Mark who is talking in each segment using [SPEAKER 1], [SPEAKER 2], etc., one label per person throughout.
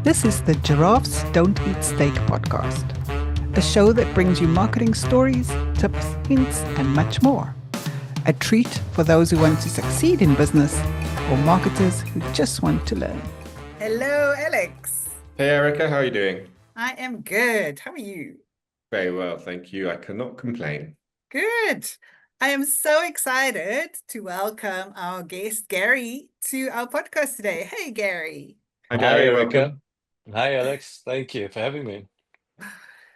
[SPEAKER 1] This is the Giraffes Don't Eat Steak podcast, a show that brings you marketing stories, tips, hints, and much more. A treat for those who want to succeed in business or marketers who just want to learn. Hello, Alex.
[SPEAKER 2] Hey Erica, how are you doing?
[SPEAKER 1] I am good. How are you?
[SPEAKER 2] Very well, thank you. I cannot complain.
[SPEAKER 1] Good. I am so excited to welcome our guest, Gary, to our podcast today. Hey, Gary.
[SPEAKER 2] Hi
[SPEAKER 3] Hi,
[SPEAKER 2] Gary,
[SPEAKER 3] Erica.
[SPEAKER 2] welcome.
[SPEAKER 3] Hi, Alex. Thank you for having me.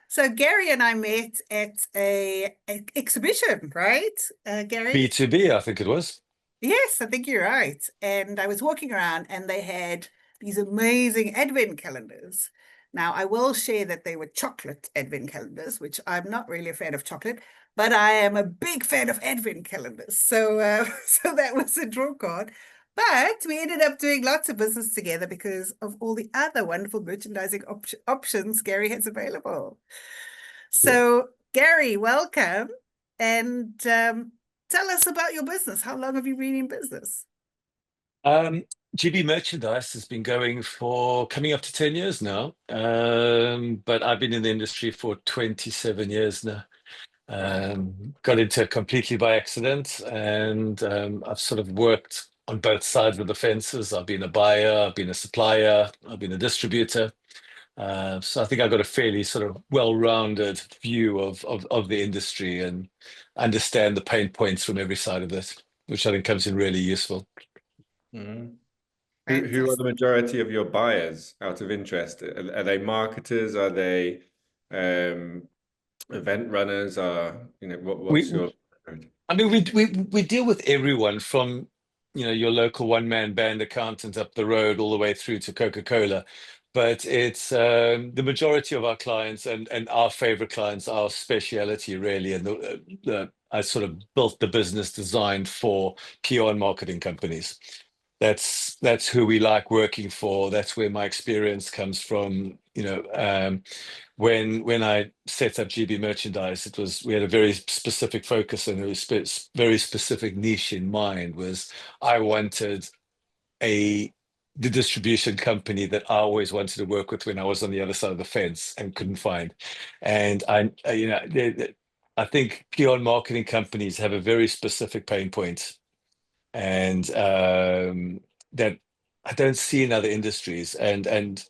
[SPEAKER 1] So Gary and I met at a exhibition, right, Gary?
[SPEAKER 3] B2B, I think it was.
[SPEAKER 1] Yes, I think you're right. And I was walking around and they had these amazing advent calendars. Now, I will share that they were chocolate advent calendars, which I'm not really a fan of chocolate, but I am a big fan of advent calendars. So, so that was a draw card. But we ended up doing lots of business together because of all the other wonderful merchandising options Gary has available. So, Gary, welcome. And tell us about your business. How long have you been in business?
[SPEAKER 3] GB Merchandise has been going for coming up to 10 years now. But I've been in the industry for 27 years now. Got into it completely by accident, and I've sort of worked on both sides of the fences. I've been a buyer, I've been a supplier, I've been a distributor. So I think I've got a fairly sort of well-rounded view of the industry and understand the pain points from every side of this, which I think comes in really useful.
[SPEAKER 2] Mhm. Who are the majority of your buyers out of interest? Are they marketers? Are they um, event runners? What's
[SPEAKER 3] We,
[SPEAKER 2] your
[SPEAKER 3] I mean, we deal with everyone from, your local one-man band accountant up the road all the way through to Coca-Cola. But it's the majority of our clients and our favorite clients, our speciality really. And I sort of built the business designed for PR and marketing companies. That's who we like working for. That's where my experience comes from. When I set up GB Merchandise, we had a very specific focus and very specific niche in mind. Was I wanted the distribution company that I always wanted to work with when I was on the other side of the fence and couldn't find. And I think PR and marketing companies have a very specific pain point, and that I don't see in other industries. And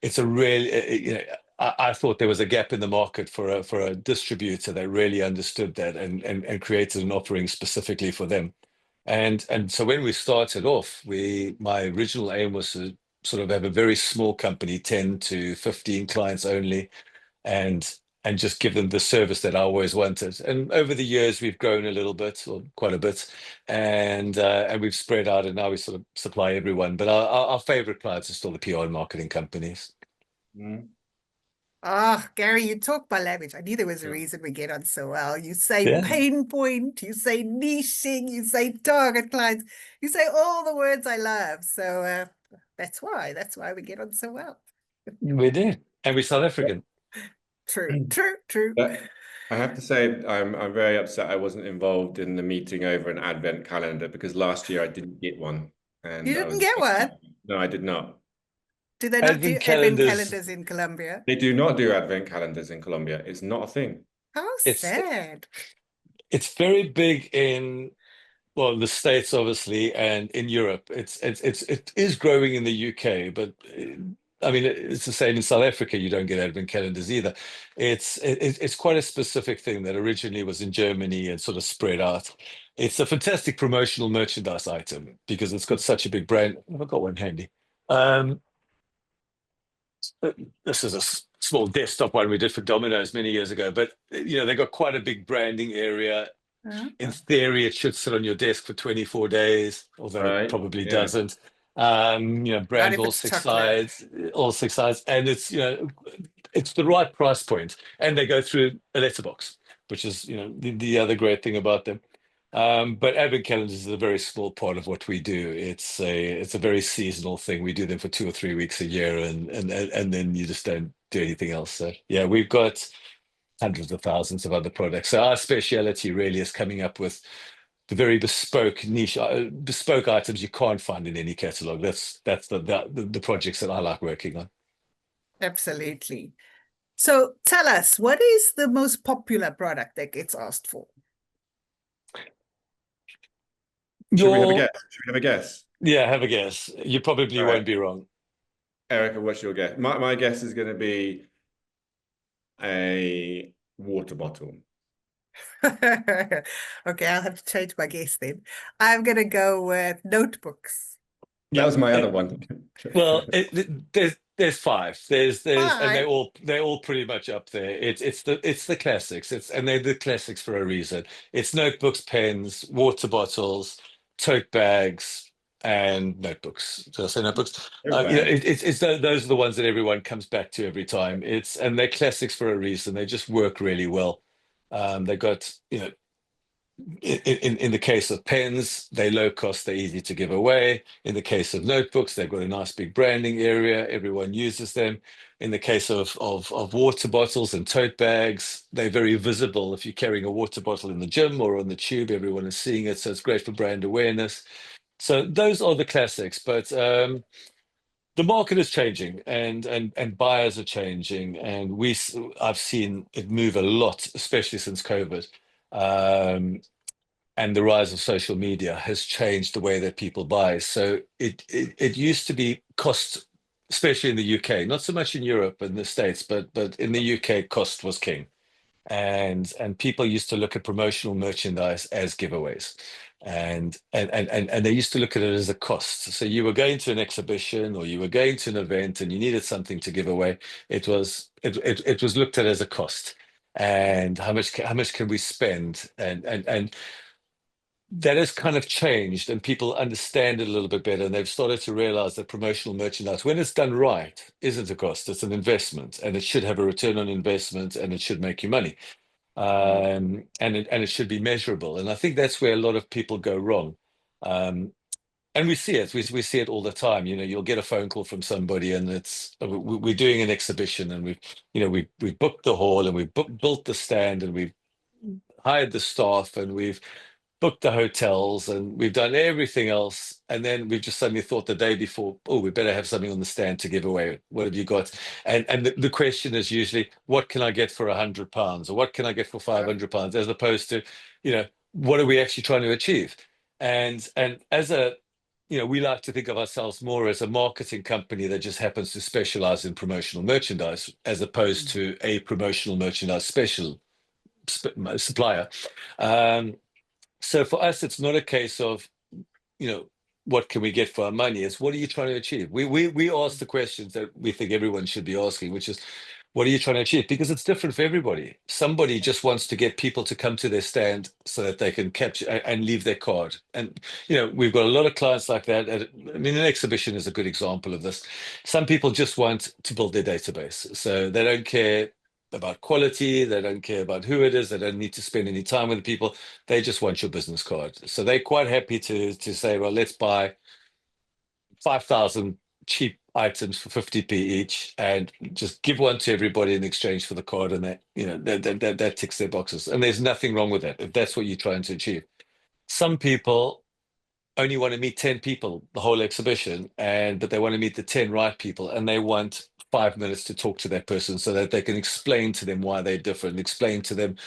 [SPEAKER 3] it's a real, I thought there was a gap in the market for a distributor that really understood that and created an offering specifically for them. And so when we started off, my original aim was to sort of have a very small company, 10 to 15 clients only, and and just give them the service that I always wanted. And over the years, we've grown a little bit, or quite a bit, and we've spread out, and now we sort of supply everyone. But our favorite clients are still the PR and marketing companies.
[SPEAKER 2] Mhm.
[SPEAKER 1] Ah, Gary, you talk my language. I knew there was a
[SPEAKER 2] Yeah.
[SPEAKER 1] reason we get on so well. You say
[SPEAKER 3] Yeah.
[SPEAKER 1] pain point, you say niching, you say target clients, you say all the words I love. So that's why we get on so well.
[SPEAKER 3] We do. And we're South African.
[SPEAKER 1] True, true, true.
[SPEAKER 2] But I have to say I'm very upset I wasn't involved in the meeting over an advent calendar because last year I didn't get one,
[SPEAKER 1] You
[SPEAKER 2] and I
[SPEAKER 1] didn't
[SPEAKER 2] was
[SPEAKER 1] get one?
[SPEAKER 2] no, I did not.
[SPEAKER 1] Do they not do
[SPEAKER 3] Advent
[SPEAKER 1] advent
[SPEAKER 3] calendars,
[SPEAKER 1] calendars in Colombia?
[SPEAKER 2] They do not do advent calendars in Colombia. It's not a thing.
[SPEAKER 1] How
[SPEAKER 3] it's
[SPEAKER 1] sad.
[SPEAKER 3] it's very big in, well, the States, obviously, and in Europe. It is growing in the UK, but I mean, it's the same in South Africa. You don't get advent calendars either. It's quite a specific thing that originally was in Germany and sort of spread out. It's a fantastic promotional merchandise item because it's got such a big brand. I've got one handy. Um, this is a small desktop one we did for Domino's many years ago, but they got quite a big branding area. In theory, it should sit on your desk for 24 days, although it
[SPEAKER 2] Right?
[SPEAKER 3] probably
[SPEAKER 2] Yeah.
[SPEAKER 3] doesn't.
[SPEAKER 1] Not
[SPEAKER 3] Brand
[SPEAKER 1] if it's chocolate.
[SPEAKER 3] all six sides, and it's the right price point, and they go through a letterbox, which is the other great thing about them. But advent calendars is a very small part of what we do. It's a very seasonal thing. We do them for 2 or 3 weeks a year, and then you just don't do anything else. So yeah, we've got hundreds of thousands of other products. So our speciality really is coming up with very bespoke niche, bespoke items you can't find in any catalog. That's the projects that I like working on.
[SPEAKER 1] Absolutely. So tell us, what is the most popular product that gets asked for?
[SPEAKER 2] Should we have a guess? Should we have a guess?
[SPEAKER 3] Yeah, have a guess. You probably won't be wrong.
[SPEAKER 2] Erica, what's your guess? My guess is going to be a water bottle.
[SPEAKER 1] Okay, I'll have to change my guess then. I'm going to go with notebooks.
[SPEAKER 2] That was my other one.
[SPEAKER 3] Well, there's five. There's and
[SPEAKER 1] Five.
[SPEAKER 3] they're all pretty much up there. It's the classics. And they're the classics for a reason. It's notebooks, pens, water bottles, tote bags, and notebooks. Did I say notebooks? Those are the ones that everyone comes back to every time. And they're classics for a reason. They just work really well. They got, in the case of pens, they're low cost, they're easy to give away. In the case of notebooks, they've got a nice big branding area. Everyone uses them. In the case of water bottles and tote bags, they're very visible. If you're carrying a water bottle in the gym or on the tube, everyone is seeing it. So it's great for brand awareness. So those are the classics. But the market is changing and buyers are changing. And I've seen it move a lot, especially since COVID. And the rise of social media has changed the way that people buy. So it used to be cost, especially in the UK, not so much in Europe and the States, but in the UK, cost was king. And people used to look at promotional merchandise as giveaways. And they used to look at it as a cost. So you were going to an exhibition or you were going to an event and you needed something to give away. It was looked at as a cost. And how much can we spend? And that has kind of changed and people understand it a little bit better, and they've started to realize that promotional merchandise, when it's done right, isn't a cost, it's an investment, and it should have a return on investment and it should make you money. And it should be measurable. And I think that's where a lot of people go wrong. And we see it. We see it all the time. You'll get a phone call from somebody, and we're doing an exhibition, and we booked the hall, and we've built the stand, and we've hired the staff, and we've booked the hotels, and we've done everything else. And then we've just suddenly thought the day before, oh, we better have something on the stand to give away. What have you got? And the question is usually, what can I get for £100, or what can I get for £500, as opposed to, what are we actually trying to achieve? And as we like to think of ourselves more as a marketing company that just happens to specialize in promotional merchandise, as opposed to a promotional merchandise supplier. So for us, it's not a case of, what can we get for our money? It's what are you trying to achieve? We ask the questions that we think everyone should be asking, which is, what are you trying to achieve? Because it's different for everybody. Somebody just wants to get people to come to their stand so that they can capture and leave their card. And, we've got a lot of clients like that. An exhibition is a good example of this. Some people just want to build their database. So they don't care about quality, they don't care about who it is, they don't need to spend any time with the people, they just want your business card. So they're quite happy to say, well, let's buy 5,000 cheap items for 50p each and just give one to everybody in exchange for the card, and that ticks their boxes. And there's nothing wrong with that if that's what you're trying to achieve. Some people only want to meet 10 people the whole exhibition, but they want to meet the 10 right people, and they want 5 minutes to talk to that person so that they can explain to them why they're different, explain to them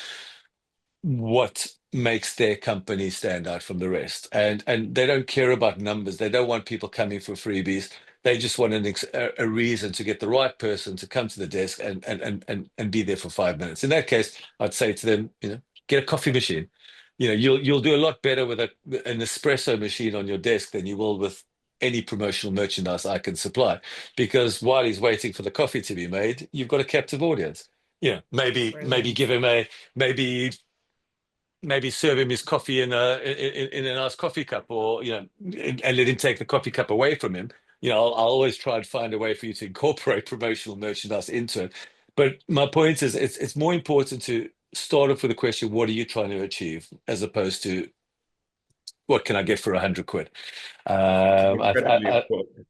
[SPEAKER 3] what makes their company stand out from the rest. And they don't care about numbers. They don't want people coming for freebies. They just want a reason to get the right person to come to the desk and be there for 5 minutes. In that case, I'd say to them, get a coffee machine. You'll do a lot better with an espresso machine on your desk than you will with any promotional merchandise I can supply, because while he's waiting for the coffee to be made, you've got a captive audience. Maybe give him maybe serve him his coffee in a nice coffee cup, or and let him take the coffee cup away from him. I'll always try and find a way for you to incorporate promotional merchandise into it. But my point is, it's more important to start off with the question, what are you trying to achieve, as opposed to what can I get for £100?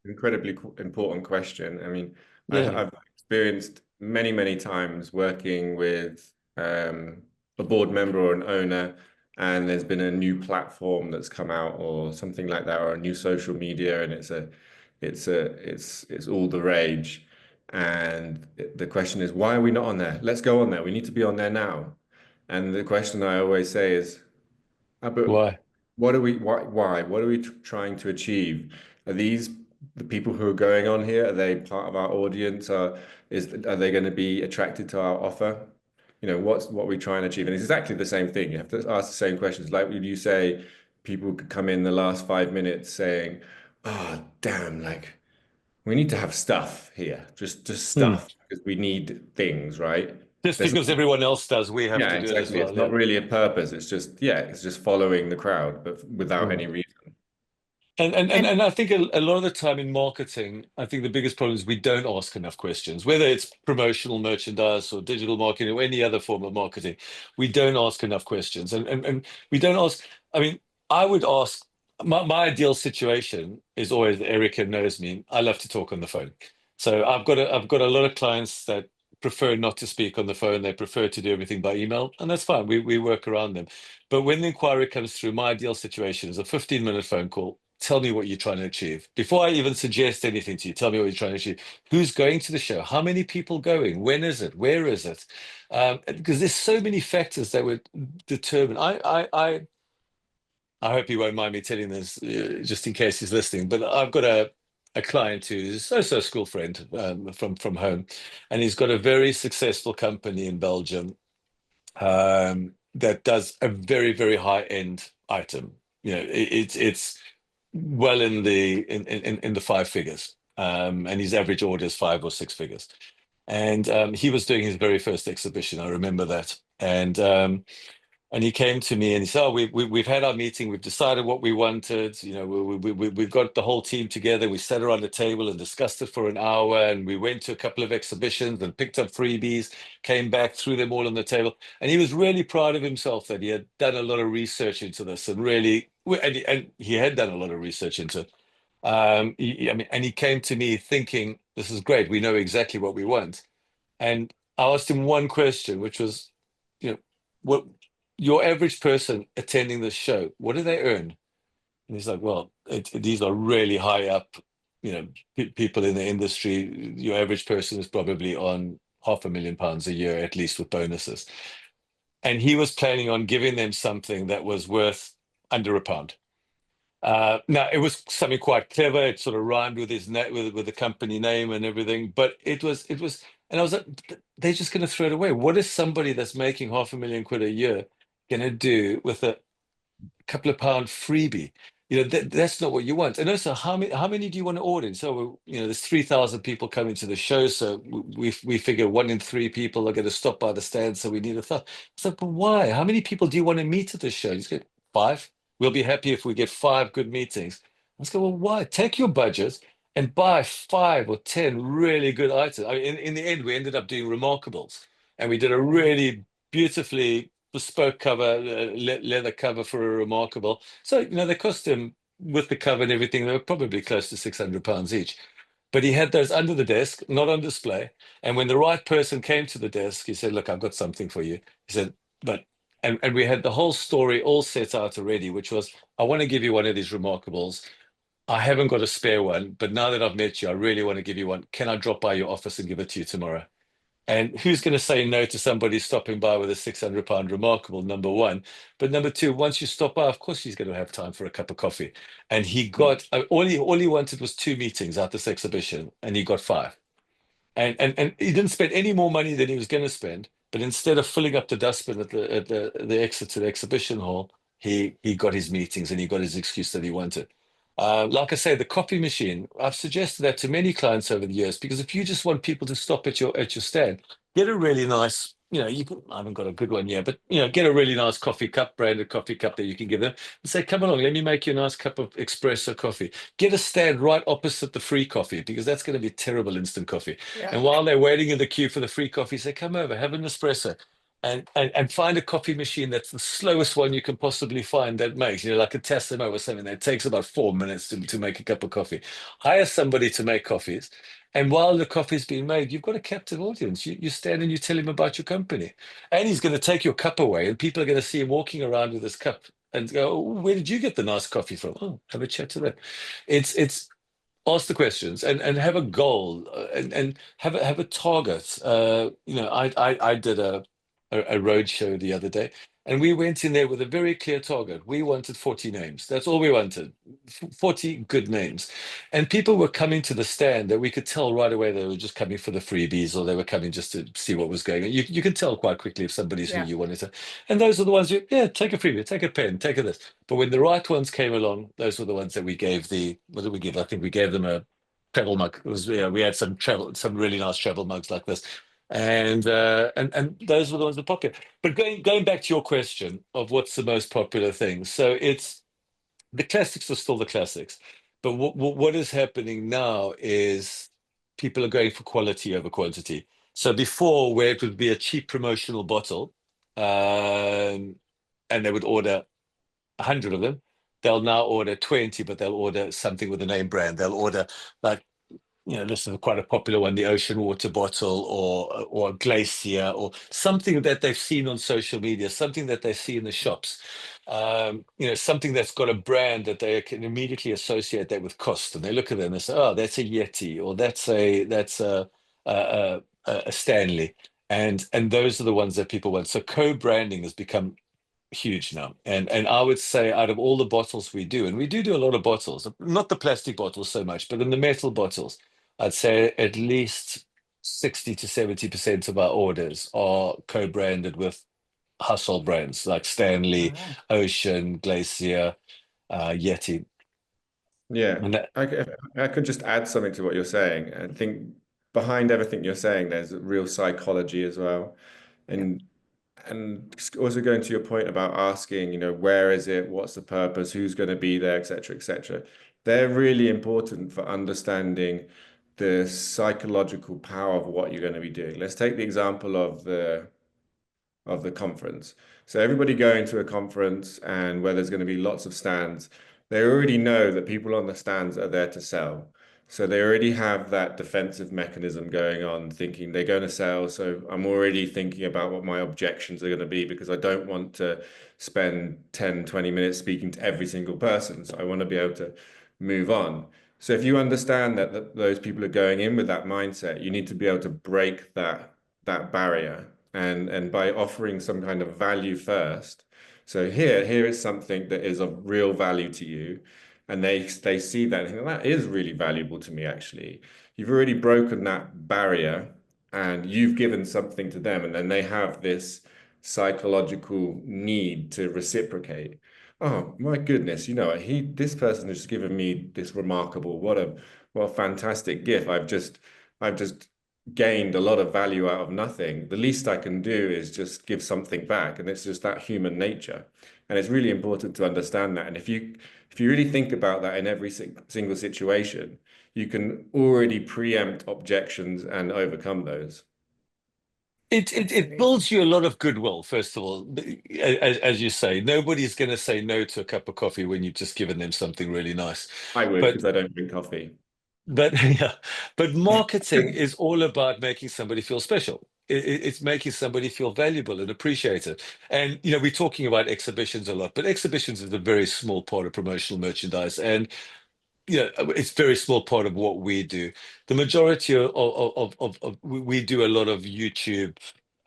[SPEAKER 2] Incredibly important question. I mean,
[SPEAKER 3] yeah.
[SPEAKER 2] I've experienced many times working with a board member or an owner and there's been a new platform that's come out or something like that, or a new social media, and it's all the rage. And the question is, why are we not on there? Let's go on there. We need to be on there now. And the question I always say is, but
[SPEAKER 3] Why?
[SPEAKER 2] what are we, why? What are we trying to achieve? Are these the people who are going on here? Are they part of our audience? Are they going to be attracted to our offer? You know, what we try and achieve? And it's exactly the same thing. You have to ask the same questions. Like when you say people could come in the last 5 minutes saying, oh, damn, like we need to have stuff here, just
[SPEAKER 3] Hmm.
[SPEAKER 2] stuff, because we need things, right?
[SPEAKER 3] Just
[SPEAKER 2] There's
[SPEAKER 3] because everyone else does, we have
[SPEAKER 2] yeah,
[SPEAKER 3] to do it as
[SPEAKER 2] exactly. It's
[SPEAKER 3] well.
[SPEAKER 2] not
[SPEAKER 3] Yeah.
[SPEAKER 2] really a purpose. It's just, yeah, it's just following the crowd, but without
[SPEAKER 3] Hmm.
[SPEAKER 2] any reason.
[SPEAKER 3] And I think a lot of the time in marketing, I think the biggest problem is we don't ask enough questions, whether it's promotional merchandise or digital marketing or any other form of marketing. We don't ask enough questions. And we don't ask, I mean, I would ask, my ideal situation is always, Erica knows me, I love to talk on the phone. So I've got a lot of clients that prefer not to speak on the phone. They prefer to do everything by email, and that's fine. We work around them. But when the inquiry comes through, my ideal situation is a 15-minute phone call. Tell me what you're trying to achieve. Before I even suggest anything to you, tell me what you're trying to achieve. Who's going to the show? How many people going? When is it? Where is it? Because there's so many factors that would determine. I hope he won't mind me telling this, just in case he's listening. But I've got a client who's so school friend from home, and he's got a very successful company in Belgium that does a very high end item. You know, it's well in the five figures, and his average order is 5 or 6 figures. And he was doing his very first exhibition. I remember that, and he came to me and he said, "Oh, we've had our meeting. We've decided what we wanted. You know, we've got the whole team together. We sat around the table and discussed it for an hour. And we went to a couple of exhibitions and picked up freebies. Came back, threw them all on the table. And he was really proud of himself that he had done a lot of research into this and really, and he had done a lot of research into it. I mean, and he came to me thinking, this is great. We know exactly what we want. And I asked him one question, which was, you know, what your average person attending this show, what do they earn? And he's like, well, these are really high up, you know, people in the industry. Your average person is probably on £500,000 a year, at least with bonuses. And he was planning on giving them something that was worth under £1. Now it was something quite clever. It sort of rhymed with his with the company name and everything. But it was, and I was like, they're just going to throw it away. What is somebody that's making £500,000 a year going to do with a couple of pound freebie? You know, that's not what you want. And also, how many do you want to order? And so, you know, there's 3,000 people coming to the show, so we figure 1 in 3 people are going to stop by the stand, so we need a thought. So, but why? How many people do you want to meet at the show? He's got 5. We'll be happy if we get 5 good meetings. Let's go. Well, why? Take your budget and buy 5 or 10 really good items. I mean, in the end, we ended up doing Remarkables, and we did a really beautifully bespoke cover, leather cover for a Remarkable. So, you know, they cost him, with the cover and everything, they were probably close to £600 each. But he had those under the desk, not on display. And when the right person came to the desk, he said, look, I've got something for you. He said, but, and we had the whole story all set out already, which was, I want to give you one of these Remarkables. I haven't got a spare one, but now that I've met you, I really want to give you one. Can I drop by your office and give it to you tomorrow? And who's going to say no to somebody stopping by with a £600 Remarkable, number one? But number two, once you stop by, of course he's going to have time for a cup of coffee. And he got, all he wanted was 2 meetings at this exhibition, and he got 5. And he didn't spend any more money than he was going to spend. But instead of filling up the dustbin at the exit to the exhibition hall, he got his meetings and he got his excuse that he wanted. Like I say, the copy machine, I've suggested that to many clients over the years, because if you just want people to stop at your stand, get a really nice, you know, I haven't got a good one yet, but, you know, get a really nice coffee cup, branded coffee cup that you can give them and say, come along, let me make you a nice cup of espresso coffee. Get a stand right opposite the free coffee, because that's going to be terrible instant coffee.
[SPEAKER 1] Yeah.
[SPEAKER 3] And while they're waiting in the queue for the free coffee, say, come over, have an espresso. and find a coffee machine that's the slowest one you can possibly find that makes, like a Tesla or something that takes about 4 minutes to make a cup of coffee. Hire somebody to make coffees. And while the coffee's being made, you've got a captive audience. You stand and you tell him about your company. And he's going to take your cup away, and people are going to see him walking around with his cup and go, "Oh, where did you get the nice coffee from?" Oh, have a chat to them. It's ask the questions and have a goal, and have a target. I did a road show the other day, and we went in there with a very clear target. We wanted 40 names. That's all we wanted. 40 good names. And people were coming to the stand that we could tell right away they were just coming for the freebies, or they were coming just to see what was going on. You can tell quite quickly if somebody's who
[SPEAKER 1] Yeah.
[SPEAKER 3] you wanted to. And those are the ones take a freebie, take a pen, take a this. But when the right ones came along, those were the ones that we gave what did we give? I think we gave them a travel mug. It was, we had some really nice travel mugs like this. And those were the ones that popular. But going back to your question of what's the most popular thing, so it's the classics are still the classics, but what is happening now is people are going for quality over quantity. So before, where it would be a cheap promotional bottle, and they would order 100 of them, they'll now order 20, but they'll order something with a name brand. They'll order, like, this is quite a popular one, the ocean water bottle, or glacier, or something that they've seen on social media, something that they see in the shops. Something that's got a brand that they can immediately associate that with cost, and they look at them and say, "Oh, that's a Yeti, or that's a Stanley," and those are the ones that people want. So co-branding has become huge now. And I would say, out of all the bottles we do, and we do a lot of bottles, not the plastic bottles so much, but in the metal bottles, I'd say at least 60 to 70% of our orders are co-branded with household brands like Stanley,
[SPEAKER 1] Wow.
[SPEAKER 3] Ocean, Glacier, Yeti.
[SPEAKER 2] Yeah,
[SPEAKER 3] And that,
[SPEAKER 2] I could just add something to what you're saying. I think behind everything you're saying, there's real psychology as well.
[SPEAKER 1] Yeah.
[SPEAKER 2] And also going to your point about asking, where is it? What's the purpose? Who's going to be there, et cetera, et cetera. They're really important for understanding the psychological power of what you're going to be doing. Let's take the example of the conference. So everybody going to a conference, and where there's going to be lots of stands, they already know that people on the stands are there to sell. So they already have that defensive mechanism going on, thinking they're going to sell. So I'm already thinking about what my objections are going to be, because I don't want to spend 10, 20 minutes speaking to every single person. So I want to be able to move on. So if you understand that those people are going in with that mindset, you need to be able to break that barrier, and by offering some kind of value first. So here is something that is of real value to you, and they see that and think, that is really valuable to me, actually. You've already broken that barrier, and you've given something to them, and then they have this psychological need to reciprocate. Oh my goodness, this person has given me this remarkable, what a fantastic gift. I've just gained a lot of value out of nothing. The least I can do is just give something back, and it's just that human nature. And it's really important to understand that. And if you really think about that in every single situation, you can already preempt objections and overcome those.
[SPEAKER 3] it builds you a lot of goodwill, first of all. As you say, nobody's going to say no to a cup of coffee when you've just given them something really nice.
[SPEAKER 2] I would,
[SPEAKER 3] But
[SPEAKER 2] because I don't drink coffee.
[SPEAKER 3] yeah, but marketing is all about making somebody feel special. It's making somebody feel valuable and appreciated. And we're talking about exhibitions a lot, but exhibitions is a very small part of promotional merchandise, and it's a very small part of what we do. The majority of we do a lot of YouTube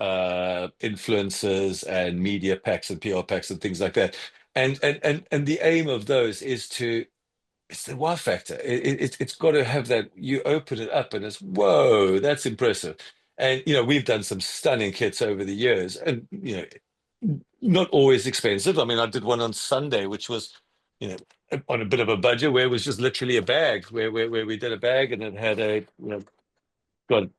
[SPEAKER 3] influencers and media packs and PR packs and things like that. And the aim of those is it's the wow factor. It's got to have that. You open it up and it's, whoa, that's impressive. And we've done some stunning kits over the years, and not always expensive. I mean, I did one on Sunday, which was, on a bit of a budget, where it was just literally a bag, where we did a bag, and it had got a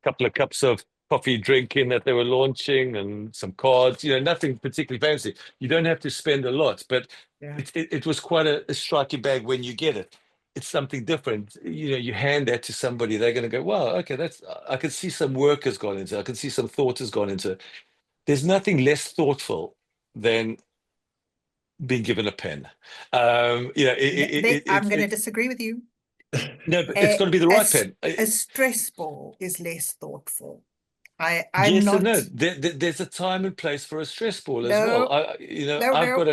[SPEAKER 3] couple of cups of coffee drinking that they were launching, and some cards. Nothing particularly fancy. You don't have to spend a lot, but
[SPEAKER 1] Yeah.
[SPEAKER 3] it was quite a striking bag when you get it. It's something different. You hand that to somebody, they're going to go, "Wow, okay, I can see some work has gone into it. I can see some thought has gone into it." there's nothing less thoughtful than being given a pen.
[SPEAKER 1] I'm going to disagree with you.
[SPEAKER 3] No, but it's got to be the right pen.
[SPEAKER 1] A stress ball is less thoughtful. I'm
[SPEAKER 3] Yes and
[SPEAKER 1] not.
[SPEAKER 3] no. There's a time and place for a stress ball as well.
[SPEAKER 1] No,
[SPEAKER 3] I've got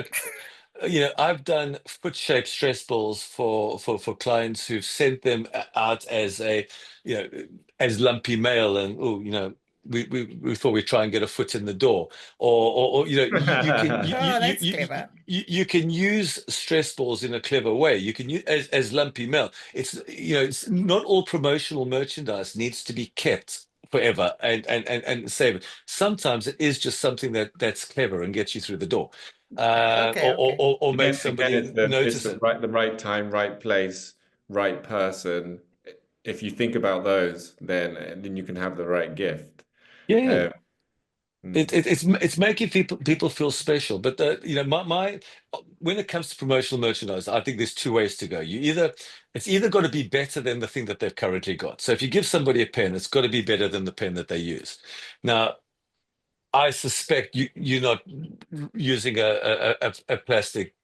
[SPEAKER 1] no.
[SPEAKER 3] I've done foot-shaped stress balls for clients who've sent them out as as lumpy mail, and we thought we'd try and get a foot in the door, or you can
[SPEAKER 1] Oh, that's clever.
[SPEAKER 3] you can use stress balls in a clever way. You can use as lumpy mail. It's not all promotional merchandise needs to be kept forever and save it. Sometimes it is just something that's clever and gets you through the door,
[SPEAKER 1] Okay.
[SPEAKER 3] or make
[SPEAKER 2] Again,
[SPEAKER 3] somebody
[SPEAKER 2] it's
[SPEAKER 3] notice
[SPEAKER 2] the
[SPEAKER 3] it.
[SPEAKER 2] right time, right place, right person. If you think about those, then you can have the right gift.
[SPEAKER 3] Yeah.
[SPEAKER 2] Um,
[SPEAKER 3] It's making people feel special, but my when it comes to promotional merchandise, I think there's two ways to go. It's either got to be better than the thing that they've currently got. So if you give somebody a pen, it's got to be better than the pen that they use. Now, I suspect you're not using a plastic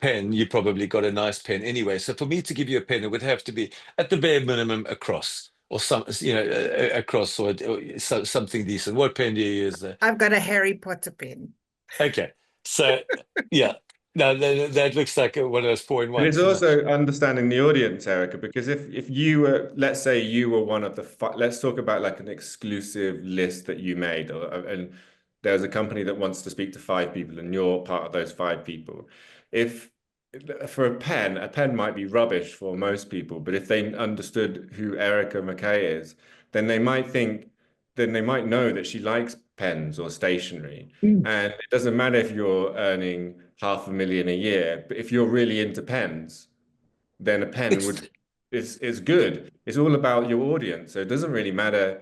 [SPEAKER 3] pen. You probably got a nice pen anyway. So for me to give you a pen, it would have to be at the bare minimum a cross, or a cross, or something decent. What pen do you use there?
[SPEAKER 1] I've got a Harry Potter pen.
[SPEAKER 3] Okay, so yeah, no, that looks like one of those
[SPEAKER 2] And it's
[SPEAKER 3] 4-in-1s,
[SPEAKER 2] also understanding the audience, Erica, because if you were, let's say you were one of the let's talk about like an exclusive list that you made, and there's a company that wants to speak to 5 people, and you're part of those 5 people. If for a pen might be rubbish for most people, but if they understood who Erica McKay is, then they might think, then they might know that she likes pens or stationery.
[SPEAKER 3] Mm.
[SPEAKER 2] And it doesn't matter if you're earning 500,000 a year, but if you're really into pens, then a pen
[SPEAKER 3] it's
[SPEAKER 2] would is good. It's all about your audience. So it doesn't really matter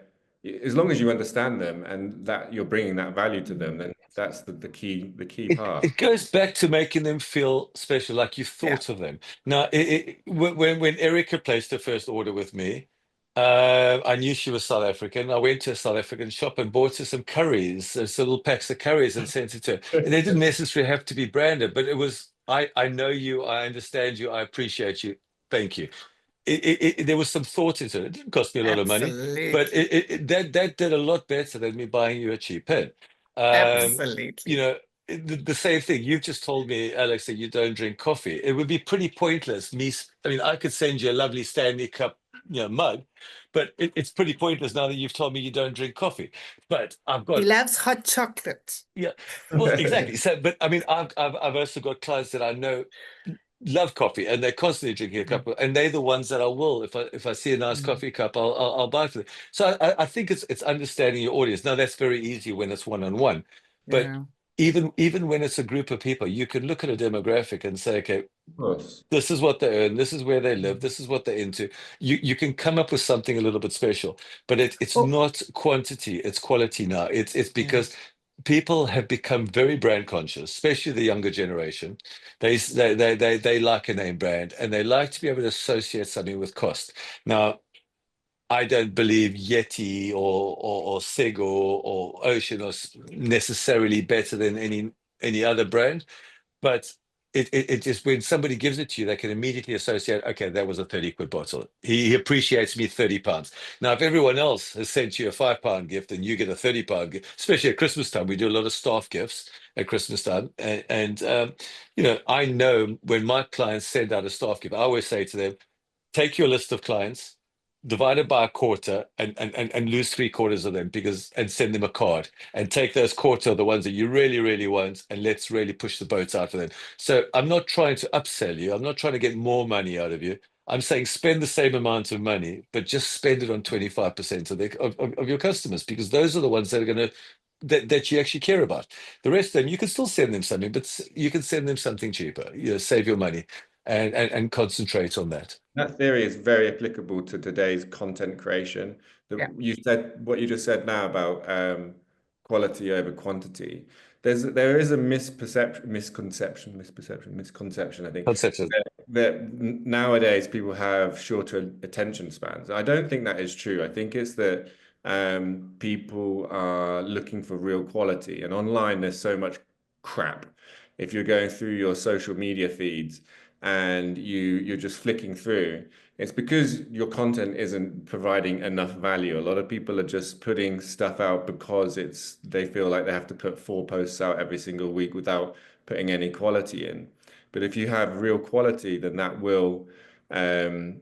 [SPEAKER 2] as long as you understand them and that you're bringing that value to them, then that's the key part.
[SPEAKER 3] it goes back to making them feel special, like you
[SPEAKER 1] Yeah.
[SPEAKER 3] thought of them. Now, when Erica placed her first order with me, I knew she was South African. I went to a South African shop and bought her some curries, some little packs of curries, and sent it to her. And they didn't necessarily have to be branded, but it was, I know you, I understand you, I appreciate you. Thank you. There was some thought into it. It didn't cost me a lot of money, but
[SPEAKER 1] Absolutely.
[SPEAKER 3] that did a lot better than me buying you a cheap pen. You
[SPEAKER 1] Absolutely.
[SPEAKER 3] know, the same thing. You've just told me, Alex, that you don't drink coffee. It would be pretty pointless. I mean, I could send you a lovely Stanley Cup, mug, but it's pretty pointless now that you've told me you don't drink coffee. But I've
[SPEAKER 1] He
[SPEAKER 3] got,
[SPEAKER 1] loves hot chocolate.
[SPEAKER 3] yeah, well, exactly. So, but I mean, I've also got clients that I know love coffee, and they're constantly drinking a
[SPEAKER 1] Mm,
[SPEAKER 3] cup, and they're the ones that I will, if I see a nice
[SPEAKER 1] mm,
[SPEAKER 3] coffee cup, I'll buy for them. So I think it's understanding your audience. Now that's very easy when it's one-on-one, but
[SPEAKER 1] yeah.
[SPEAKER 3] even when it's a group of people, you can look at a demographic and say, okay,
[SPEAKER 2] Of course.
[SPEAKER 3] this is what they earn, this is where they live,
[SPEAKER 1] Mm,
[SPEAKER 3] this is what they're into. You can come up with something a little bit special, but it's
[SPEAKER 1] Oh,
[SPEAKER 3] not quantity, it's quality now. It's
[SPEAKER 1] yeah.
[SPEAKER 3] because people have become very brand conscious, especially the younger generation. They like a name brand, and they like to be able to associate something with cost. Now, I don't believe Yeti or Sig or Ocean are necessarily better than any other brand, but it just, when somebody gives it to you, they can immediately associate, okay, that was a 30 quid bottle. He appreciates me 30 pounds. Now, if everyone else has sent you a £5 gift and you get a 30 pound gift, especially at Christmas time, we do a lot of staff gifts at Christmas time. I know when my clients send out a staff gift, I always say to them, take your list of clients, divide it by a quarter, and lose 3/4 of them, and send them a card, and take those quarter of the ones that you really, really want, and let's really push the boats out for them. So I'm not trying to upsell you. I'm not trying to get more money out of you. I'm saying spend the same amount of money, but just spend it on 25% of your customers, because those are the ones that are going to that you actually care about. The rest of them, you can still send them something, but you can send them something cheaper. Save your money and concentrate on that.
[SPEAKER 2] That theory is very applicable to today's content creation.
[SPEAKER 1] Yeah.
[SPEAKER 2] You said what you just said now about quality over quantity. There is a misconception, I think,
[SPEAKER 3] Conception.
[SPEAKER 2] that nowadays people have shorter attention spans. I don't think that is true. I think it's that people are looking for real quality. And online, there's so much crap. If you're going through your social media feeds and you're just flicking through, it's because your content isn't providing enough value. A lot of people are just putting stuff out because they feel like they have to put 4 posts out every single week without putting any quality in. But if you have real quality, then that will um,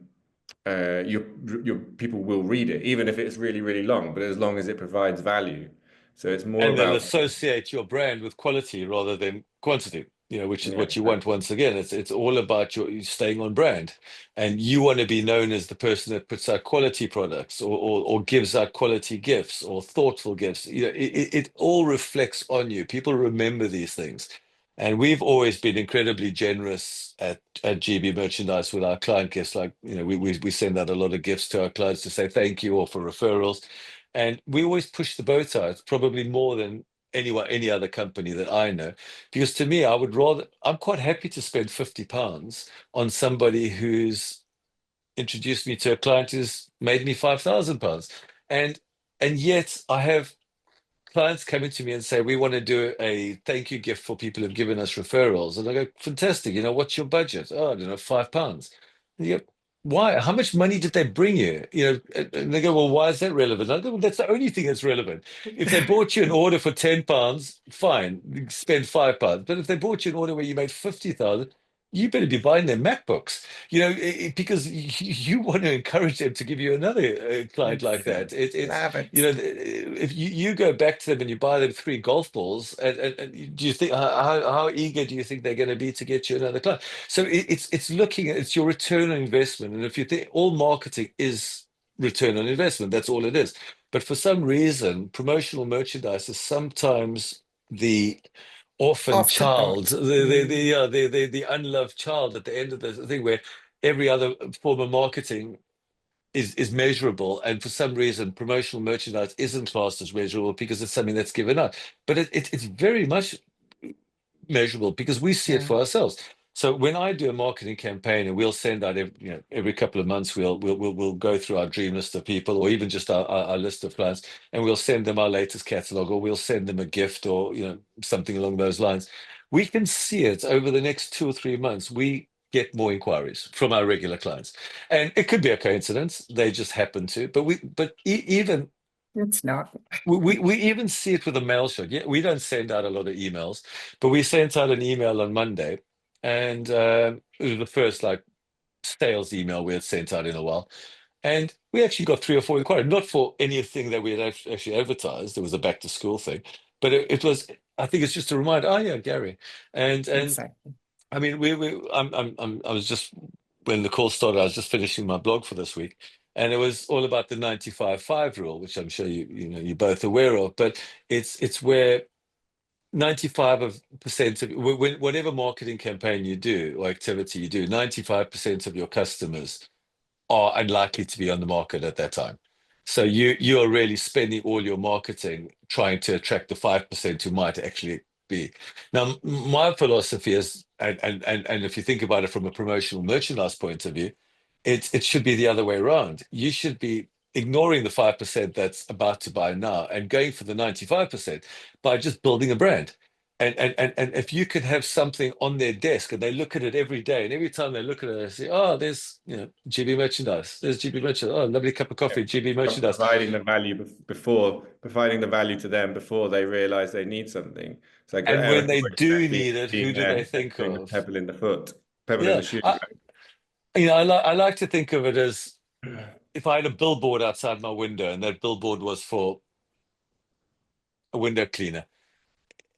[SPEAKER 2] your people will read it, even if it's really, really long, but as long as it provides value. So it's more
[SPEAKER 3] And they'll
[SPEAKER 2] about,
[SPEAKER 3] associate your brand with quality rather than quantity, which is
[SPEAKER 2] yeah,
[SPEAKER 3] what you want. Once again, it's all about you staying on brand, and you want to be known as the person that puts out quality products or gives out quality gifts or thoughtful gifts. It all reflects on you. People remember these things. And we've always been incredibly generous at GB Merchandise with our client gifts. Like, we send out a lot of gifts to our clients to say thank you or for referrals. And we always push the boat out, probably more than any other company that I know. Because to me, I'm quite happy to spend £50 on somebody who's introduced me to a client who's made me £5,000. And yet I have clients coming to me and say, we want to do a thank you gift for people who've given us referrals. And I go, fantastic. What's your budget? Oh, I don't know, £5. And you go, why? How much money did they bring you? And they go, well, why is that relevant? I go, well, that's the only thing that's relevant. If they bought you an order for £10, fine, spend £5. But if they bought you an order where you made 50,000, you better be buying their MacBooks, because you want to encourage them to give you another client like that.
[SPEAKER 1] Love it.
[SPEAKER 3] If you go back to them and you buy them 3 golf balls, and do you think how eager do you think they're going to be to get you another client? So it's looking at it's your return on investment, and if you think all marketing is return on investment, that's all it is. But for some reason, promotional merchandise is sometimes the orphan child,
[SPEAKER 1] Afterthought.
[SPEAKER 3] the unloved child at the end of the thing, where every other form of marketing is measurable, and for some reason promotional merchandise isn't classed as measurable because it's something that's given out. But it's very much measurable because we see it
[SPEAKER 1] Yeah.
[SPEAKER 3] for ourselves. So when I do a marketing campaign, and we'll send out every couple of months, we'll go through our dream list of people, or even just our list of clients, and we'll send them our latest catalog, or we'll send them a gift, or something along those lines. We can see it over the next 2 or 3 months. We get more inquiries from our regular clients, and it could be a coincidence; they just happen to. But even
[SPEAKER 1] It's not.
[SPEAKER 3] we even see it with a mail shot. Yeah, we don't send out a lot of emails, but we sent out an email on Monday, and it was the first sales email we had sent out in a while, and we actually got 3 or 4 inquiries, not for anything that we had actually advertised. It was a back to school thing, but it was. I think it's just a reminder. Oh yeah, Gary, and
[SPEAKER 1] Exactly.
[SPEAKER 3] I mean, I was just when the call started, I was just finishing my blog for this week, and it was all about the 95-5 rule, which I'm sure you're both aware of. But it's where 95% of whatever marketing campaign you do or activity you do, 95% of your customers are unlikely to be on the market at that time. So you are really spending all your marketing trying to attract the 5% who might actually be. Now, my philosophy is, and if you think about it from a promotional merchandise point of view, it should be the other way around. You should be ignoring the 5% that's about to buy now and going for the 95% by just building a brand. And if you could have something on their desk and they look at it every day, and every time they look at it, they say, oh, there's GB merchandise. There's GB merchandise. Oh, lovely cup of coffee, GB merchandise.
[SPEAKER 2] Providing the value before, providing the value to them before they realize they need something. It's like
[SPEAKER 3] And when they do
[SPEAKER 2] exactly
[SPEAKER 3] need it, who
[SPEAKER 2] being
[SPEAKER 3] do
[SPEAKER 2] there
[SPEAKER 3] they
[SPEAKER 2] and
[SPEAKER 3] think
[SPEAKER 2] doing the
[SPEAKER 3] of?
[SPEAKER 2] pebble in the foot, pebble in
[SPEAKER 3] Yeah,
[SPEAKER 2] the shoe.
[SPEAKER 3] I like to think of it as if I had a billboard outside my window, and that billboard was for a window cleaner.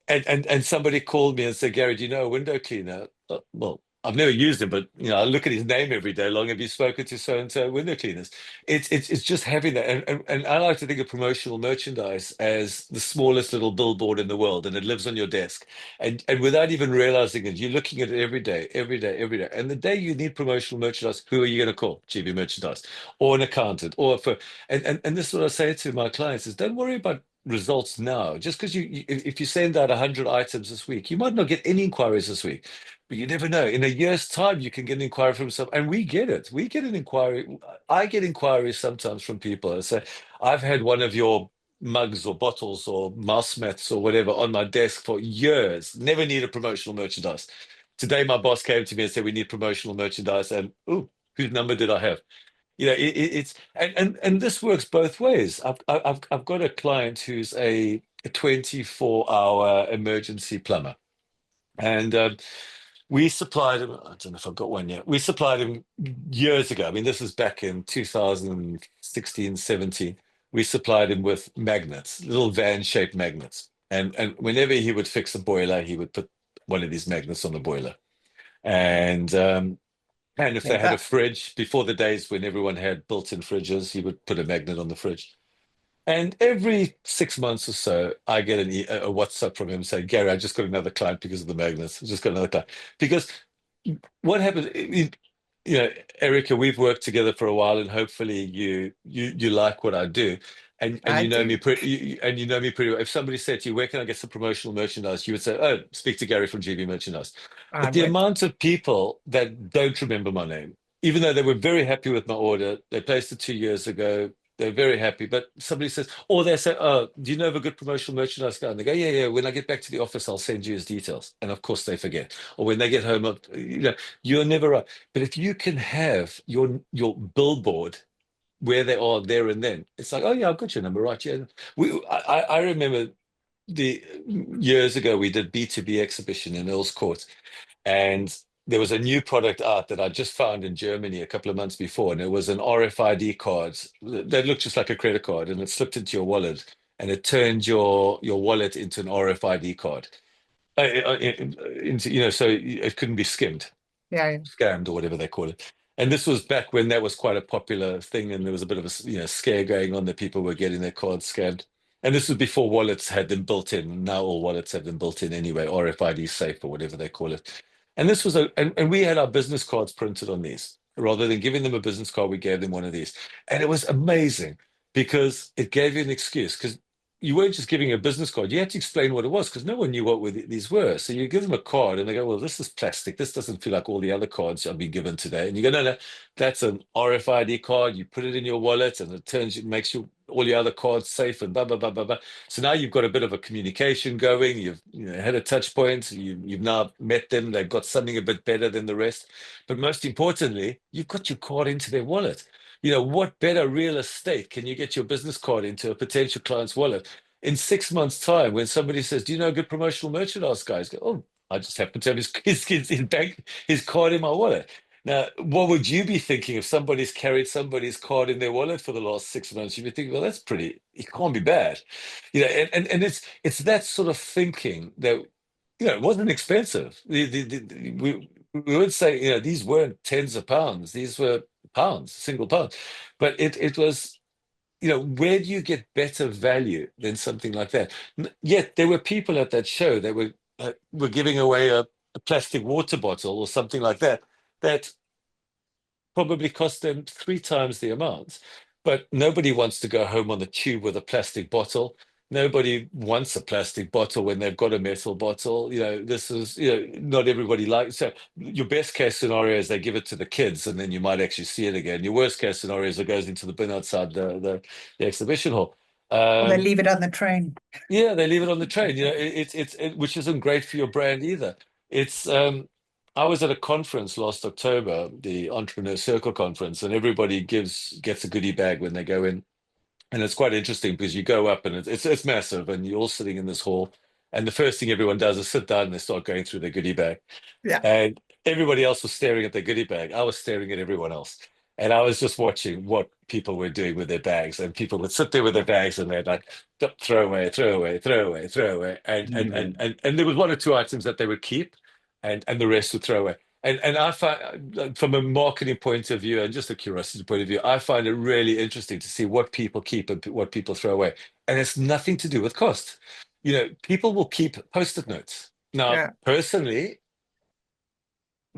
[SPEAKER 3] And somebody called me and said, Gary, do you know a window cleaner? Well, I've never used him, but I look at his name every day. Long have you spoken to so and so window cleaners? It's just having that, and I like to think of promotional merchandise as the smallest little billboard in the world, and it lives on your desk, and without even realizing it, you're looking at it every day, every day, every day. And the day you need promotional merchandise, who are you going to call? GB Merchandise, or an accountant, or for and this is what I say to my clients: is don't worry about results now. Just because if you send out 100 items this week, you might not get any inquiries this week, but you never know. In a year's time, you can get an inquiry from some, and we get it. We get an inquiry. I get inquiries sometimes from people that say, I've had one of your mugs or bottles or mouse mats or whatever on my desk for years, never needed promotional merchandise. Today, my boss came to me and said, we need promotional merchandise. And, oh, whose number did I have? It's and this works both ways. I've got a client who's a 24-hour emergency plumber, and we supplied him. I don't know if I've got one yet. We supplied him years ago. I mean, this is back in 2016, 17. We supplied him with magnets, little van-shaped magnets, and whenever he would fix a boiler, he would put one of these magnets on the boiler, and if they had a fridge, before the days when everyone had built-in fridges, he would put a magnet on the fridge. And every 6 months or so, I get a WhatsApp from him saying, Gary, I just got another client because of the magnets. I just got another client. Because what happens, Erica, we've worked together for a while, and hopefully you like what I do. And you know me pretty well. If somebody said to you, where can I get some promotional merchandise? You would say, oh, speak to Gary from GB Merchandise. But the amount of people that don't remember my name, even though they were very happy with my order, they placed it 2 years ago, they're very happy. But somebody says, or they say, oh, do you know of a good promotional merchandise guy? And they go, yeah, when I get back to the office, I'll send you his details. And of course they forget. Or when they get home, you're never right. But if you can have your billboard where they are there and then, it's like, oh yeah, I've got your number right. Yeah, I remember the years ago we did B2B exhibition in Earl's Court, and there was a new product out that I just found in Germany a couple of months before, and it was an RFID card that looked just like a credit card, and it slipped into your wallet, and it turned your wallet into an RFID card. So it couldn't be skimmed.
[SPEAKER 1] Yeah.
[SPEAKER 3] Scammed or whatever they call it. And this was back when that was quite a popular thing, and there was a bit of a scare going on that people were getting their cards scammed. And this was before wallets had them built in. Now all wallets have them built in anyway, RFID safe or whatever they call it. And this was and we had our business cards printed on these. Rather than giving them a business card, we gave them one of these. And it was amazing because it gave you an excuse, because you weren't just giving a business card. You had to explain what it was, because no one knew what these were. So you give them a card and they go, well, this is plastic. This doesn't feel like all the other cards I've been given today. And you go, no, that's an RFID card. You put it in your wallet and it makes all your other cards safe and blah, blah, blah, blah, blah. So now you've got a bit of a communication going. You've had a touch point. You've now met them. They've got something a bit better than the rest. But most importantly, you've got your card into their wallet. What better real estate can you get your business card into a potential client's wallet? In 6 months' time, when somebody says, do you know good promotional merchandise guys? Go, oh, I just happen to have his card in my wallet. Now, what would you be thinking if somebody's carried somebody's card in their wallet for the last 6 months? You'd be thinking, well, it can't be bad. And it's that sort of thinking that, it wasn't expensive. We would say, these weren't tens of pounds. These were pounds, single pounds. But it was, where do you get better value than something like that? Yet there were people at that show that were giving away a plastic water bottle or something like that probably cost them 3 times the amount. But nobody wants to go home on the tube with a plastic bottle. Nobody wants a plastic bottle when they've got a metal bottle. This is, not everybody likes. So your best case scenario is they give it to the kids and then you might actually see it again. Your worst case scenario is it goes into the bin outside the exhibition hall.
[SPEAKER 1] Or they leave it on the train.
[SPEAKER 3] Yeah, they leave it on the train. Which isn't great for your brand either. I was at a conference last October, the Entrepreneur Circle conference, and everybody gets a goodie bag when they go in. And it's quite interesting because you go up and it's massive, and you're all sitting in this hall. And the first thing everyone does is sit down and they start going through their goodie bag.
[SPEAKER 1] Yeah.
[SPEAKER 3] And everybody else was staring at their goodie bag. I was staring at everyone else. And I was just watching what people were doing with their bags. And people would sit there with their bags and they'd like, throw away, throw away, throw away, throw away. And there was 1 or 2 items that they would keep and the rest would throw away. And I find, from a marketing point of view and just a curiosity point of view, I find it really interesting to see what people keep and what people throw away. And it's nothing to do with cost. People will keep Post-it notes. Now, personally,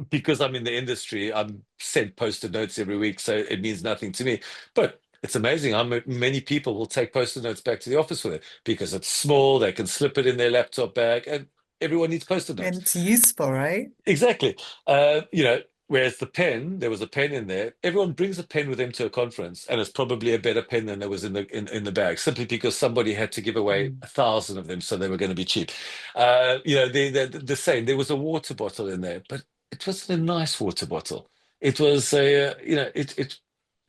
[SPEAKER 3] because I'm in the industry, I'm sent Post-it notes every week, so it means nothing to me. But It's amazing how many people will take Post-it notes back to the office with it because it's small, they can slip it in their laptop bag, and everyone needs Post-it notes.
[SPEAKER 1] And it's useful, right?
[SPEAKER 3] Exactly. Whereas the pen, there was a pen in there. Everyone brings a pen with them to a conference, and it's probably a better pen than there was in the bag, simply because somebody had to give away 1,000 of them, so they were going to be cheap. The same. There was a water bottle in there, but it wasn't a nice water bottle. It was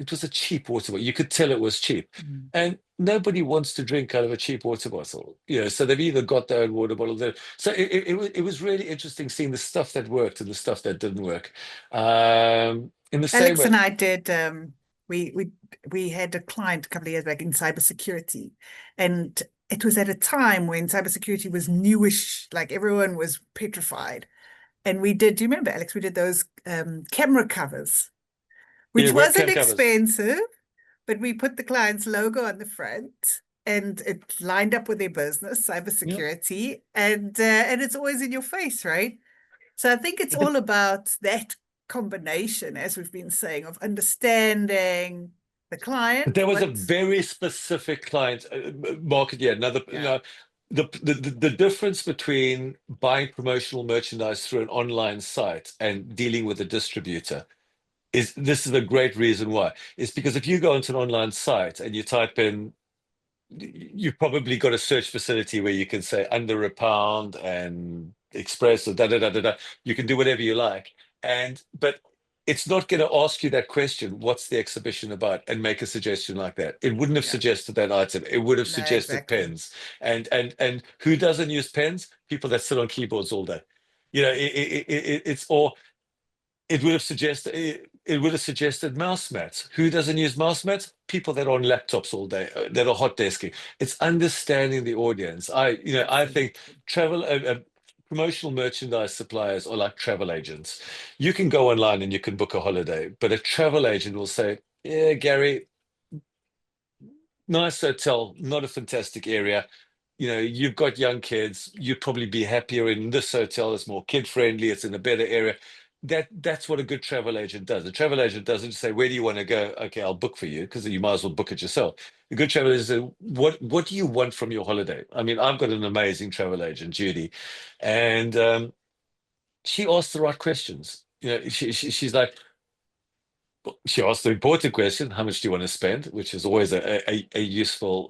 [SPEAKER 3] it was a cheap water bottle. You could tell it was cheap, and nobody wants to drink out of a cheap water bottle. So they've either got their own water bottle there. So it was really interesting seeing the stuff that worked and the stuff that didn't work. In the same
[SPEAKER 1] Alex
[SPEAKER 3] way,
[SPEAKER 1] and I did. We had a client a couple of years back in cybersecurity, and it was at a time when cybersecurity was newish, like everyone was petrified. And we did. Do you remember, Alex? We did those camera covers, which wasn't
[SPEAKER 3] webcam covers.
[SPEAKER 1] expensive, but we put the client's logo on the front, and it lined up with their business, cybersecurity, and it's always in your face, right? So I think it's all about that combination, as we've been saying, of understanding the client.
[SPEAKER 3] There was a very specific client market. Yeah, the difference between buying promotional merchandise through an online site and dealing with a distributor this is a great reason why. It's because if you go onto an online site and you type in, you've probably got a search facility where you can say under £1 and express or da da da da da. You can do whatever you like, but it's not going to ask you that question. What's the exhibition about? And make a suggestion like that. It wouldn't have suggested that item. It would have suggested pens. And who doesn't use pens? People that sit on keyboards all day. It would have suggested mouse mats. Who doesn't use mouse mats? People that are on laptops all day, that are hot desking. It's understanding the audience. I think promotional merchandise suppliers are like travel agents. You can go online and you can book a holiday, but a travel agent will say, "Yeah, Gary, nice hotel, not a fantastic area. You've got young kids. You'd probably be happier in this hotel. It's more kid friendly. It's in a better area." That's what a good travel agent does. A travel agent doesn't say, "Where do you want to go?" "Okay, I'll book for you," because you might as well book it yourself. A good travel agent says, what do you want from your holiday? I mean, I've got an amazing travel agent, Judy, and she asks the right questions. She's like, she asked the important question, how much do you want to spend? Which is always a useful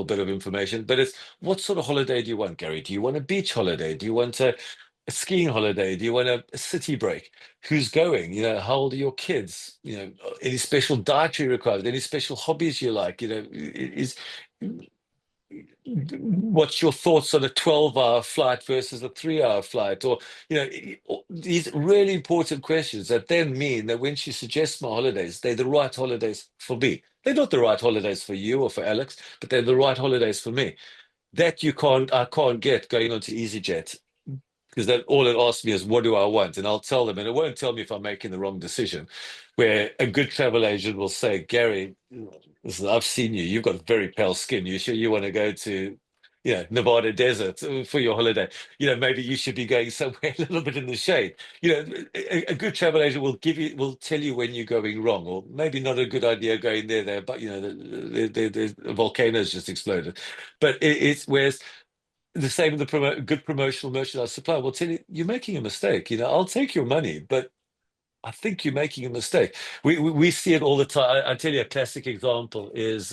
[SPEAKER 3] bit of information. But it's, what sort of holiday do you want, Gary? Do you want a beach holiday? Do you want a skiing holiday? Do you want a city break? Who's going? How old are your kids? Any special dietary requirements? Any special hobbies you like? What's your thoughts on a 12-hour flight versus a 3-hour flight? Or these really important questions that then mean that when she suggests my holidays, they're the right holidays for me. They're not the right holidays for you or for Alex, but they're the right holidays for me. That I can't get going onto EasyJet, because that all it asks me is, what do I want? And I'll tell them, and it won't tell me if I'm making the wrong decision. Where a good travel agent will say, "Gary, listen, I've seen you. You've got very pale skin. You sure you want to go to, Nevada desert for your holiday? Maybe you should be going somewhere a little bit in the shade." A good travel agent will tell you when you're going wrong, or maybe not a good idea going there, but the volcano's just exploded. But it's whereas the same with the good promotional merchandise supplier will tell you, "You're making a mistake. I'll take your money, but I think you're making a mistake." We see it all the time. I tell you, a classic example is,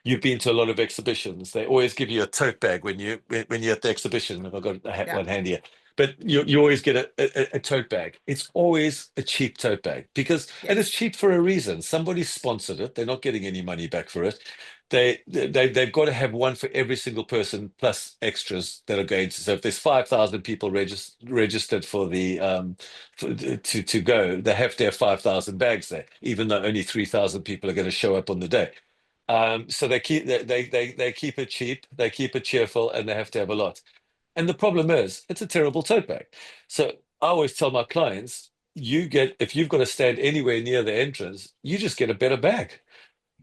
[SPEAKER 3] you've been to a lot of exhibitions. They always give you a tote bag when you're at the exhibition. I've got one hand here. But you always get a tote bag. It's always a cheap tote bag and it's cheap for a reason. Somebody sponsored it. They're not getting any money back for it. They've got to have one for every single person plus extras that are going to. So if there's 5,000 people registered for to go, they have to have 5,000 bags there, even though only 3,000 people are going to show up on the day. So they keep it cheap, they keep it cheerful, and they have to have a lot. And the problem is, it's a terrible tote bag. So I always tell my clients, if you've got to stand anywhere near the entrance, you just get a better bag.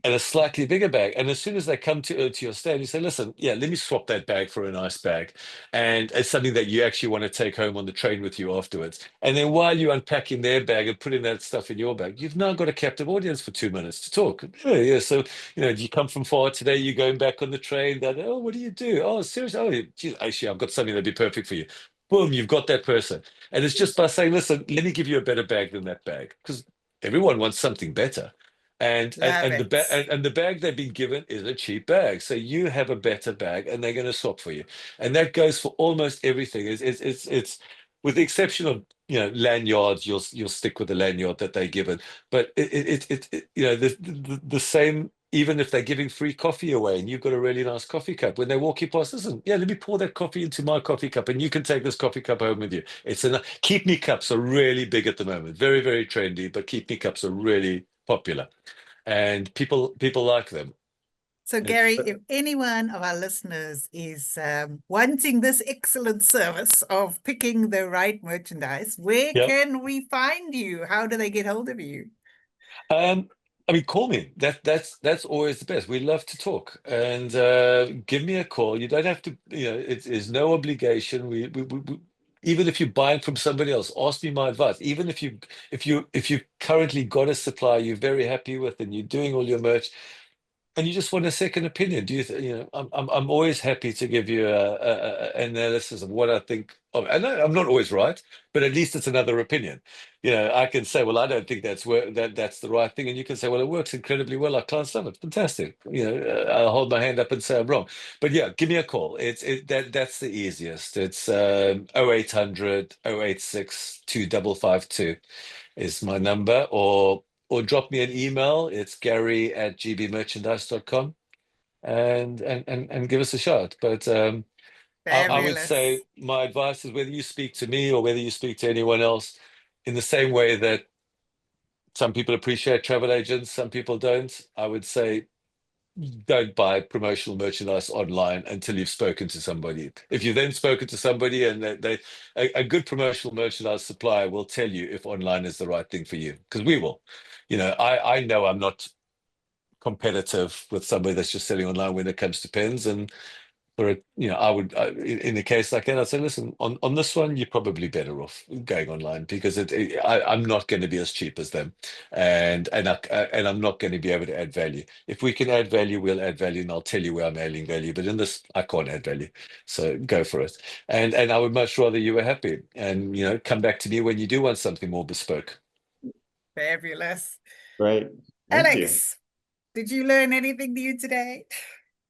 [SPEAKER 3] and a slightly bigger bag. And as soon as they come to your stand, you say, listen, yeah, let me swap that bag for a nice bag. And it's something that you actually want to take home on the train with you afterwards. And then while you're unpacking their bag and putting that stuff in your bag, you've now got a captive audience for 2 minutes to talk. Oh, yeah. So, you come from far today, you're going back on the train. Oh, what do you do? Oh, seriously? Oh, geez, actually, I've got something that'd be perfect for you. Boom, you've got that person. And it's just by saying, listen, let me give you a better bag than that bag. Because everyone wants something better. And
[SPEAKER 1] Love
[SPEAKER 3] the
[SPEAKER 1] it.
[SPEAKER 3] and the bag they've been given is a cheap bag, so you have a better bag, and they're going to swap for you, and that goes for almost everything. It's with the exception of lanyards, you'll stick with the lanyard that they're given, but the same. Even if they're giving free coffee away and you've got a really nice coffee cup, when they walk you past, listen, yeah, let me pour that coffee into my coffee cup and you can take this coffee cup home with you. Keep me cups are really big at the moment, very, very trendy, but keep me cups are really popular and people like them.
[SPEAKER 1] So, Gary, if anyone of our listeners is wanting this excellent service of picking the right merchandise, where can we find you? How do they get hold of you?
[SPEAKER 3] I mean, call me. That's always the best. We love to talk, and give me a call. You don't have to. It's no obligation. We even if you're buying from somebody else, ask me my advice. Even if you currently got a supplier you're very happy with, and you're doing all your merch, and you just want a second opinion, I'm always happy to give you an analysis of what I think of. And I'm not always right, but at least it's another opinion. I can say, well, I don't think that's the right thing, and you can say, well, it works incredibly well. Our clients love it. Fantastic. I'll hold my hand up and say I'm wrong. But yeah, give me a call. That's the easiest. It's 0800 086 2552 is my number, or drop me an email. It's gary@gbmerchandise.com and give us a shout. But I would say my advice is, whether you speak to me or whether you speak to anyone else, in the same way that some people appreciate travel agents, some people don't, I would say don't buy promotional merchandise online until you've spoken to somebody. If you've then spoken to somebody, and a good promotional merchandise supplier will tell you if online is the right thing for you, because we will. I know I'm not competitive with somebody that's just selling online when it comes to pens, and I would, in a case like that, I'd say, listen, on this one, you're probably better off going online, because I'm not going to be as cheap as them, and I'm not going to be able to add value. If we can add value, we'll add value, and I'll tell you where I'm adding value. But in this, I can't add value, so go for it. And I would much rather you were happy, and come back to me when you do want something more bespoke.
[SPEAKER 1] Fabulous.
[SPEAKER 2] Great.
[SPEAKER 1] Alex, did you learn anything new today?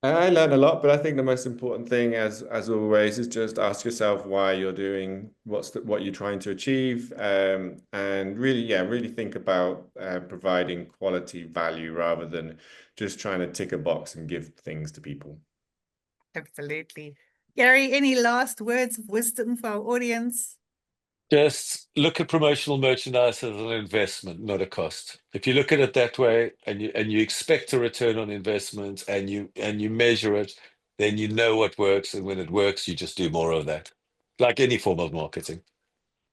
[SPEAKER 2] I learned a lot, but I think the most important thing, as always, is just ask yourself why you're doing what you're trying to achieve, and really think about providing quality value rather than just trying to tick a box and give things to people.
[SPEAKER 1] Absolutely. Gary, any last words of wisdom for our audience?
[SPEAKER 3] Just look at promotional merchandise as an investment, not a cost. If you look at it that way, and you expect a return on investment, and you measure it, then you know what works, and when it works, you just do more of that, like any form of marketing.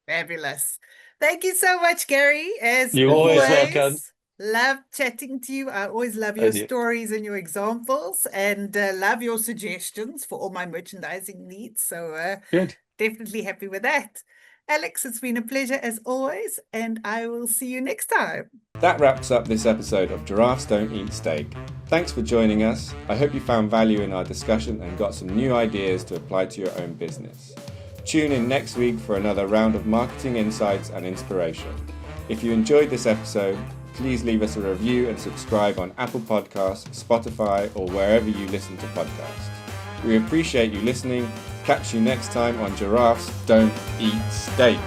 [SPEAKER 1] Fabulous. Thank you so much, Gary. As
[SPEAKER 3] You're always welcome.
[SPEAKER 1] Love chatting to you. I always love your stories and your examples, and love your suggestions for all my merchandising needs. So
[SPEAKER 3] good.
[SPEAKER 1] Definitely happy with that. Alex, it's been a pleasure as always, and I will see you next time.
[SPEAKER 2] That wraps up this episode of Giraffes Don't Eat Steak. Thanks for joining us. I hope you found value in our discussion and got some new ideas to apply to your own business. Tune in next week for another round of marketing insights and inspiration. If you enjoyed this episode, please leave us a review and subscribe on Apple Podcasts, Spotify, or wherever you listen to podcasts. We appreciate you listening. Catch you next time on Giraffes Don't Eat Steak.